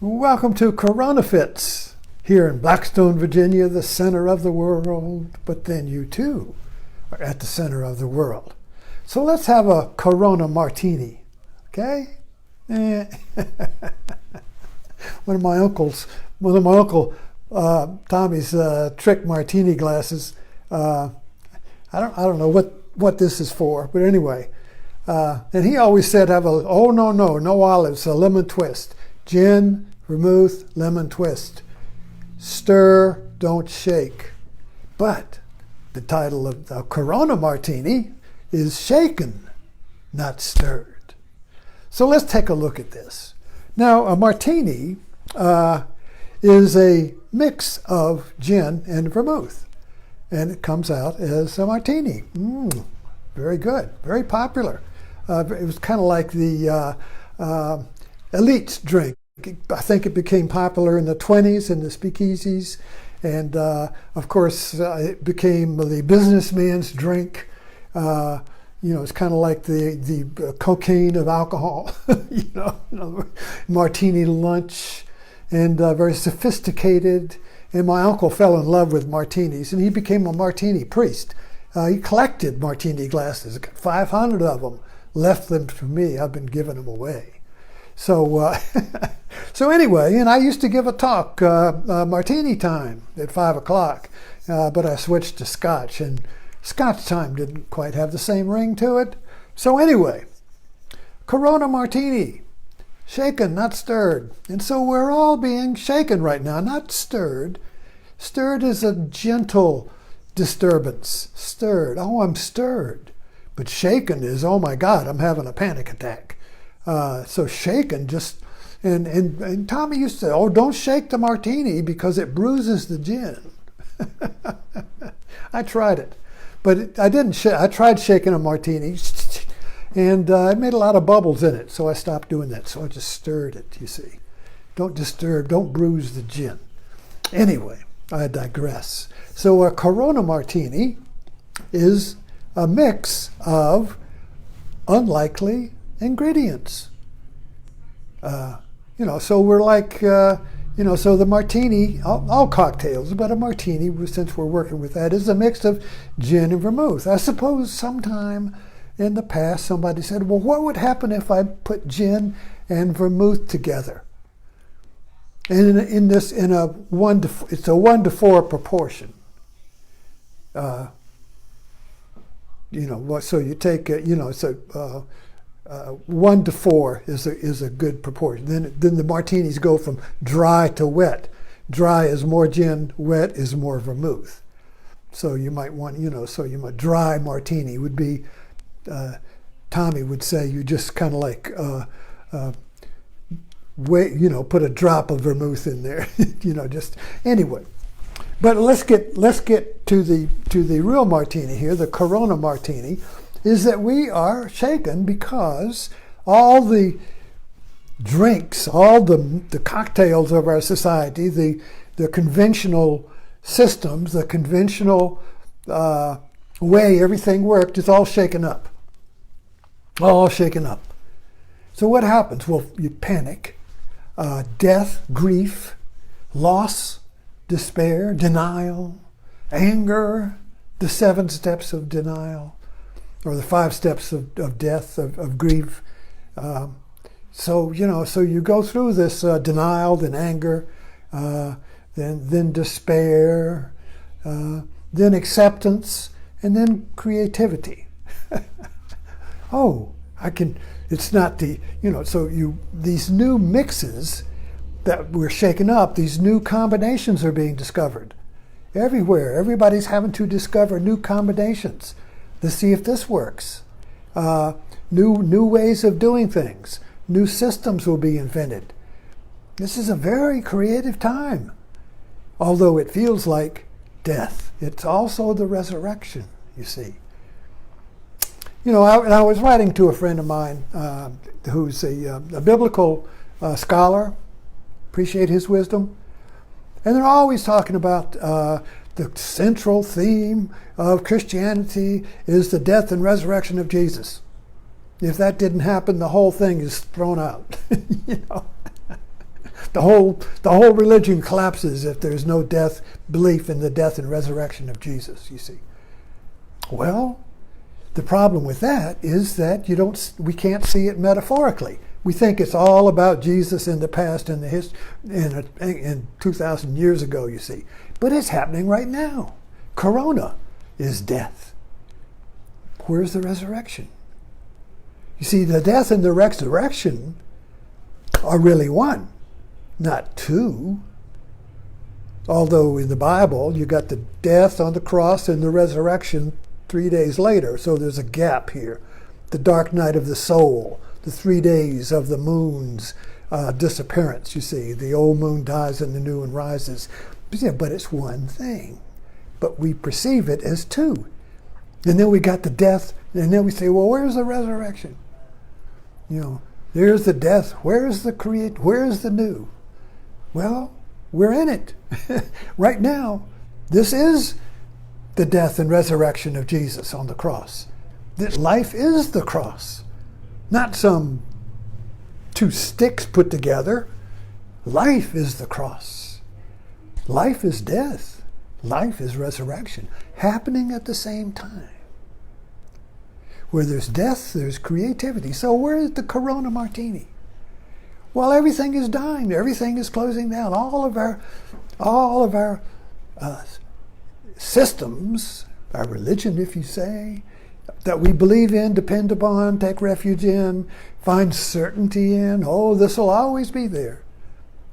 Welcome to Corona Fits here in Blackstone, Virginia, the center of the world. But then you too are at the center of the world. So let's have a Corona Martini, okay? One of my uncle Tommy's trick martini glasses. I don't know what this is for, but anyway. And he always said, no olives, a lemon twist. Gin, vermouth, lemon twist. Stir, don't shake. But the title of the Corona Martini is shaken, not stirred. So let's take a look at this. Now, a martini is a mix of gin and vermouth. And it comes out as a martini. Very good, very popular. It was kind of like the elite drink. I think it became popular in the 20s in the speakeasies, and of course it became the businessman's drink. It's kind of like the cocaine of alcohol. Martini lunch, and very sophisticated. And my uncle fell in love with martinis, and he became a martini priest. He collected martini glasses, got 500 of them, left them for me. I've been giving them away. So anyway, and I used to give a talk, martini time at 5 o'clock, but I switched to Scotch, and Scotch time didn't quite have the same ring to it. So anyway, Corona Martini, shaken, not stirred. And so we're all being shaken right now, not stirred. Stirred is a gentle disturbance. Stirred, oh, I'm stirred. But shaken is, oh my God, I'm having a panic attack. So shaken just, and Tommy used to say, oh, don't shake the martini because it bruises the gin. I tried it, but I didn't. I tried shaking a martini, and it made a lot of bubbles in it, so I stopped doing that. So I just stirred it, you see. Don't disturb, don't bruise the gin. Anyway, I digress. So a Corona Martini is a mix of unlikely ingredients. So we're like, so the martini, all cocktails, but a martini, since we're working with that, is a mix of gin and vermouth. I suppose sometime in the past somebody said, well, what would happen if I put gin and vermouth together? And it's a 1 to 4 proportion. So you take, 1 to 4 is a good proportion. Then the martinis go from dry to wet. Dry is more gin, wet is more vermouth. So you might want, dry martini would be, Tommy would say, you just kind of like, put a drop of vermouth in there, anyway. But let's get to the real martini here, the Corona Martini. Is that we are shaken because all the drinks, all the cocktails of our society, the conventional systems, the conventional way everything worked is all shaken up. All shaken up. So what happens? Well, you panic, death, grief, loss, despair, denial, anger, the 7 steps of denial, or the 5 steps of death, of grief. So you go through this denial, then anger, then despair, then acceptance, and then creativity. It's not these new mixes that we're shaking up, these new combinations are being discovered. Everywhere, everybody's having to discover new combinations to see if this works. New ways of doing things. New systems will be invented. This is a very creative time. Although it feels like death, it's also the resurrection, you see. I was writing to a friend of mine who's a biblical scholar, appreciate his wisdom, and they're always talking about the central theme of Christianity is the death and resurrection of Jesus. If that didn't happen, the whole thing is thrown out. the whole religion collapses if there's no belief in the death and resurrection of Jesus, you see. Well, the problem with that is that we can't see it metaphorically. We think it's all about Jesus in the past and in 2,000 years ago, you see. But it's happening right now. Corona is death. Where's the resurrection? You see, the death and the resurrection are really one, not two. Although in the Bible, you got the death on the cross and the resurrection 3 days later. So there's a gap here. The dark night of the soul, the 3 days of the moon's disappearance, you see. The old moon dies and the new one rises. But it's one thing. But we perceive it as two. And then we got the death, and then we say, well, where's the resurrection? There's the death. Where's the new? Well, we're in it. Right now, this is the death and resurrection of Jesus on the cross. That life is the cross. Not some two sticks put together. Life is the cross. Life is death. Life is resurrection. Happening at the same time. Where there's death, there's creativity. So where is the Corona Martini? Well, everything is dying. Everything is closing down. All of our systems, our religion, if you say, that we believe in, depend upon, take refuge in, find certainty in. Oh, this will always be there.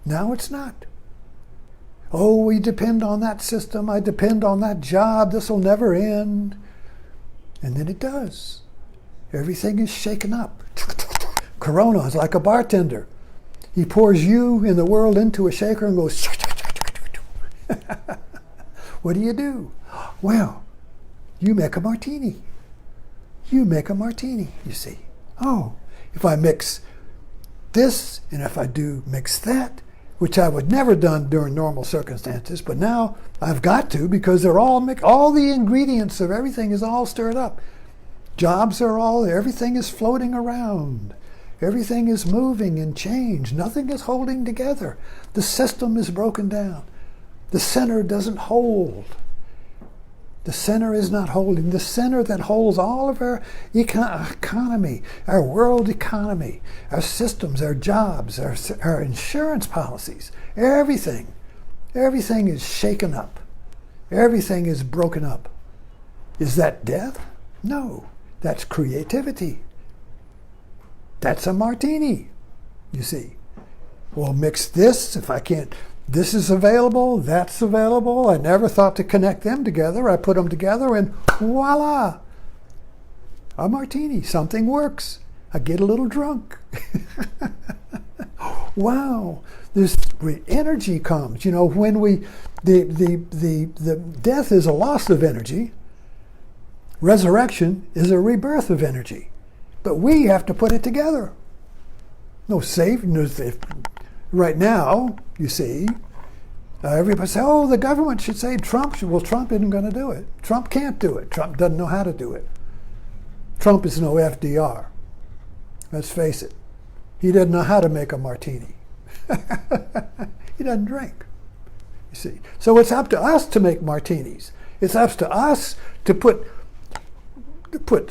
Now it's not. Oh, we depend on that system. I depend on that job. This will never end. And then it does. Everything is shaken up. Corona is like a bartender. He pours you in the world into a shaker and goes, what do? Well, you make a martini. You make a martini, you see. Oh, if I mix this and if I do mix that, which I would never done during normal circumstances, but now I've got to because they're all the ingredients of everything is all stirred up. Jobs are all there. Everything is floating around. Everything is moving and change. Nothing is holding together. The system is broken down. The center doesn't hold. The center is not holding. The center that holds all of our economy, our world economy, our systems, our jobs, our insurance policies, everything is shaken up. Everything is broken up. Is that death? No, that's creativity. That's a martini, you see. Well, mix this if I can't. This is available, that's available. I never thought to connect them together. I put them together and voila, a martini. Something works. I get a little drunk. Wow, this energy comes. When the death is a loss of energy, resurrection is a rebirth of energy. But we have to put it together. Right now, you see, everybody say, oh, the government should say Trump. Well, Trump isn't going to do it. Trump can't do it. Trump doesn't know how to do it. Trump is no FDR. Let's face it. He doesn't know how to make a martini. He doesn't drink. You see. So it's up to us to make martinis. It's up to us to put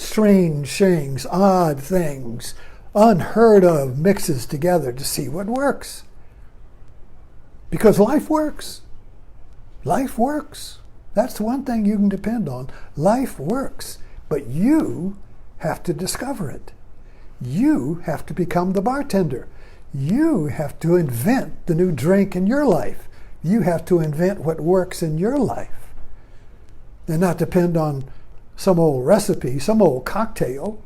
strange things, odd things, unheard of mixes together to see what works. Because life works. Life works. That's one thing you can depend on. Life works. But you have to discover it. You have to become the bartender. You have to invent the new drink in your life. You have to invent what works in your life. And not depend on some old recipe, some old cocktail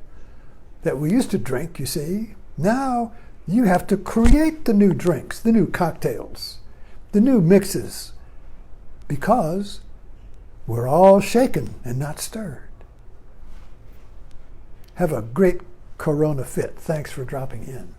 that we used to drink, you see. Now you have to create the new drinks, the new cocktails, the new mixes, because we're all shaken and not stirred. Have a great Corona fit. Thanks for dropping in.